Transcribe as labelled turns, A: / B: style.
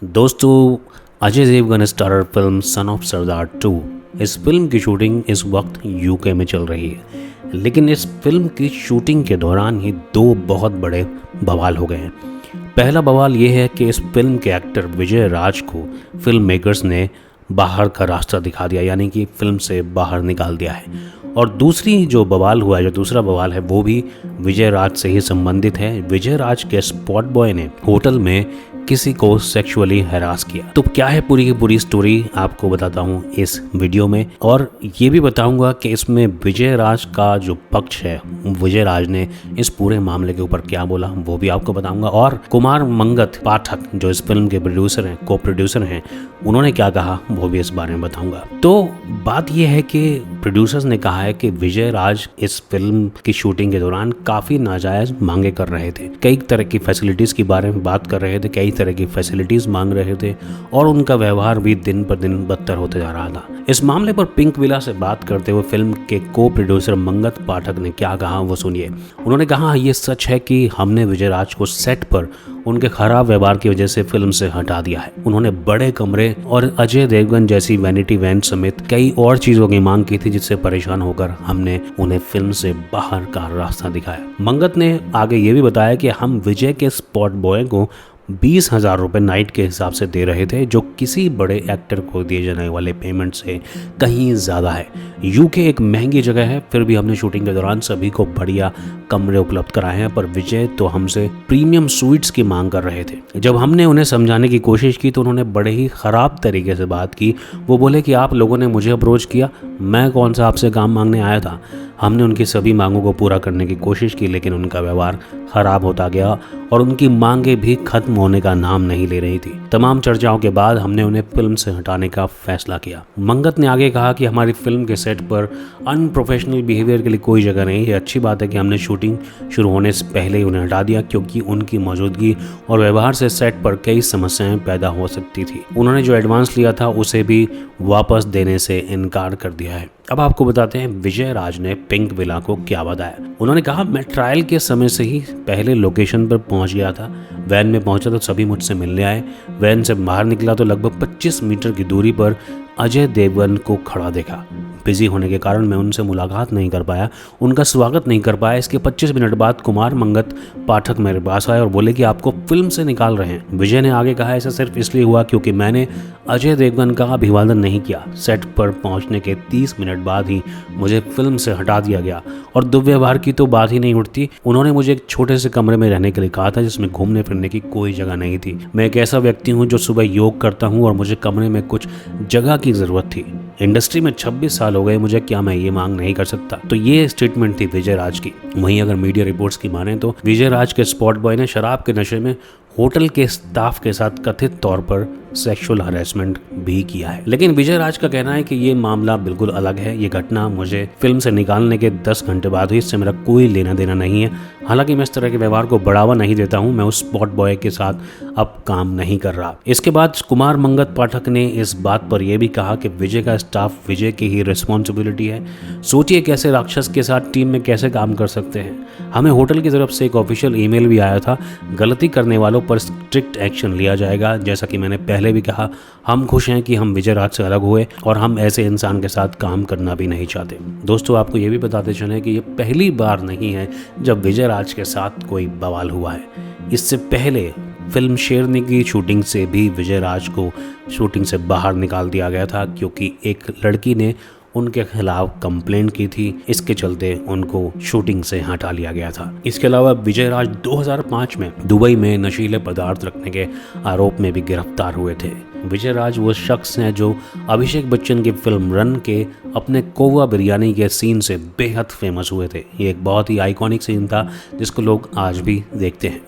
A: दोस्तों, Ajay Devgn starrer film son of Sardaar 2 इस film की शूटिंग इस वक्त यूके में चल रही है। लेकिन इस फिल्म की शूटिंग के दौरान ही दो बहुत बड़े बवाल हो गए हैं। पहला बवाल ये है कि इस फिल्म के एक्टर विजय राज को फिल्म मेकर्स ने बाहर का रास्ता दिखा दिया, यानी कि फिल्म से बाहर निकाल दिया है। और दूसरी जो दूसरा बवाल है वो भी विजय राज से ही संबंधित है। विजय राज के स्पॉट बॉय ने होटल में किसी को सेक्सुअली हैरास किया। तो क्या है पूरी की पूरी स्टोरी आपको बताता हूँ इस वीडियो में, और ये भी बताऊंगा कि इसमें विजय राज का जो पक्ष है, विजय राज ने इस पूरे मामले के ऊपर क्या बोला वो भी आपको बताऊंगा। और कुमार मंगत पाठक जो इस फिल्म के प्रोड्यूसर हैं, को प्रोड्यूसर हैं, उन्होंने क्या कहा वो भी इस बारे में बताऊंगा। तो बात यह है कि प्रोड्यूसर्स ने कहा है कि विजय राज इस फिल्म की शूटिंग के दौरान काफी नाजायज मांगे कर रहे थे, कई तरह की फैसिलिटीज के बारे में बात कर रहे थे, कई तरह की फैसिलिटीज मांग रहे थे, और उनका व्यवहार भी दिन पर दिन बदतर होते जा रहा था। इस मामले पर पिंक विला से बात करते हुए फिल्म के को प्रोड्यूसर मंगत पाठक ने क्या कहा वो सुनिए। उन्होंने कहा, ये सच है कि हमने विजय राज को सेट पर उनके खराब व्यवहार की वजह से फिल्म से हटा दिया है। उन्होंने बड़े कमरे और अजय देवगन जैसी वैनिटी वैन समेत कई और चीजों की मांग की थी, जिससे परेशान होकर हमने उन्हें फिल्म से बाहर का रास्ता दिखाया। मंगत ने आगे ये भी बताया कि हम विजय के स्पॉट बॉय को 20,000 रुपये नाइट के हिसाब से दे रहे थे, जो किसी बड़े एक्टर को दिए जाने वाले पेमेंट से कहीं ज़्यादा है। यूके एक महंगी जगह है, फिर भी हमने शूटिंग के दौरान सभी को बढ़िया कमरे उपलब्ध कराए हैं, पर विजय तो हमसे प्रीमियम स्वीट्स की मांग कर रहे थे। जब हमने उन्हें समझाने की कोशिश की तो उन्होंने बड़े ही ख़राब तरीके से बात की। वो बोले कि आप लोगों ने मुझे अप्रोच किया, मैं कौन सा आपसे काम मांगने आया था। हमने उनकी सभी मांगों को पूरा करने की कोशिश की, लेकिन उनका व्यवहार ख़राब होता गया और उनकी मांगें भी खत्म होने का नाम नहीं ले रही थी। तमाम चर्चाओं के बाद हमने उन्हें फिल्म से हटाने का फैसला किया। मंगत ने आगे कहा कि हमारी फिल्म के सेट पर अनप्रोफेशनल बिहेवियर के लिए कोई जगह नहीं है। अच्छी बात है कि हमने शूटिंग शुरू होने से पहले ही उन्हें हटा दिया, क्योंकि उनकी मौजूदगी और व्यवहार से सेट पर कई समस्याएं पैदा हो सकती थी। उन्होंने जो एडवांस लिया था उसे भी वापस देने से इनकार कर दिया है। अब आपको बताते हैं विजय राज ने पिंक विला को क्या बताया। उन्होंने कहा, मैं ट्रायल के समय से ही पहले लोकेशन पर पहुंच गया था। वैन में पहुंचा तो सभी मुझसे मिलने आए। वैन से बाहर निकला तो लगभग 25 मीटर की दूरी पर अजय देवगन को खड़ा देखा। बिजी होने के कारण मैं उनसे मुलाकात नहीं कर पाया, उनका स्वागत नहीं कर पाया। इसके 25 मिनट बाद कुमार मंगत पाठक मेरे पास आए और बोले कि आपको फिल्म से निकाल रहे हैं। विजय ने आगे कहा, ऐसा सिर्फ इसलिए हुआ क्योंकि मैंने अजय देवगन का अभिवादन नहीं किया। सेट पर पहुंचने के 30 मिनट बाद ही मुझे फिल्म से हटा दिया गया, और दुर्व्यवहार की तो बात ही नहीं उठती। उन्होंने मुझे एक छोटे से कमरे में रहने के लिए कहा था, जिसमें घूमने फिरने की कोई जगह नहीं थी। मैं एक ऐसा व्यक्ति हूँ जो सुबह योग करता हूँ और मुझे कमरे में कुछ जगह की जरूरत थी। इंडस्ट्री में 26 साल हो गए मुझे, क्या मैं ये मांग नहीं कर सकता। तो ये स्टेटमेंट थी विजय राज की। वहीं अगर मीडिया रिपोर्ट्स की माने तो विजय राज के स्पॉट बॉय ने शराब के नशे में होटल के स्टाफ के साथ कथित तौर पर सेक्सुअल हरेसमेंट भी किया है। लेकिन विजय राज का कहना है कि ये मामला बिल्कुल अलग है। ये घटना मुझे फिल्म से निकालने के 10 घंटे बाद हुई, इससे मेरा कोई लेना देना नहीं है। हालांकि मैं इस तरह के व्यवहार को बढ़ावा नहीं देता हूं, मैं उस स्पॉट बॉय के साथ अब काम नहीं कर रहा। इसके बाद कुमार मंगत पाठक ने इस बात पर यह भी कहा कि विजय का स्टाफ विजय की ही रिस्पॉन्सिबिलिटी है। सोचिए कैसे राक्षस के साथ टीम में कैसे काम कर सकते हैं। हमें होटल की तरफ से एक ऑफिशियल ईमेल भी आया था, गलती करने वालों पर स्ट्रिक्ट एक्शन लिया जाएगा। जैसा कि मैंने पहले भी कहा, हम खुश हैं कि हम विजय राज से अलग हुए और हम ऐसे इंसान के साथ काम करना भी नहीं चाहते। दोस्तों, आपको ये भी बताते चलें कि ये पहली बार नहीं है जब विजय राज के साथ कोई बवाल हुआ है। इससे पहले फिल्म शेरनी की शूटिंग से भी विजय राज को शूटिंग से बाहर निकाल दिया गया था, क्योंकि एक लड़की ने उनके खिलाफ कंप्लेंट की थी। इसके चलते उनको शूटिंग से हटा लिया गया था। इसके अलावा विजय राज 2005 में दुबई में नशीले पदार्थ रखने के आरोप में भी गिरफ्तार हुए थे। विजय राज वो शख्स हैं जो अभिषेक बच्चन की फिल्म रन के अपने कौवा बिरयानी के सीन से बेहद फेमस हुए थे। ये एक बहुत ही आइकॉनिक सीन था जिसको लोग आज भी देखते हैं।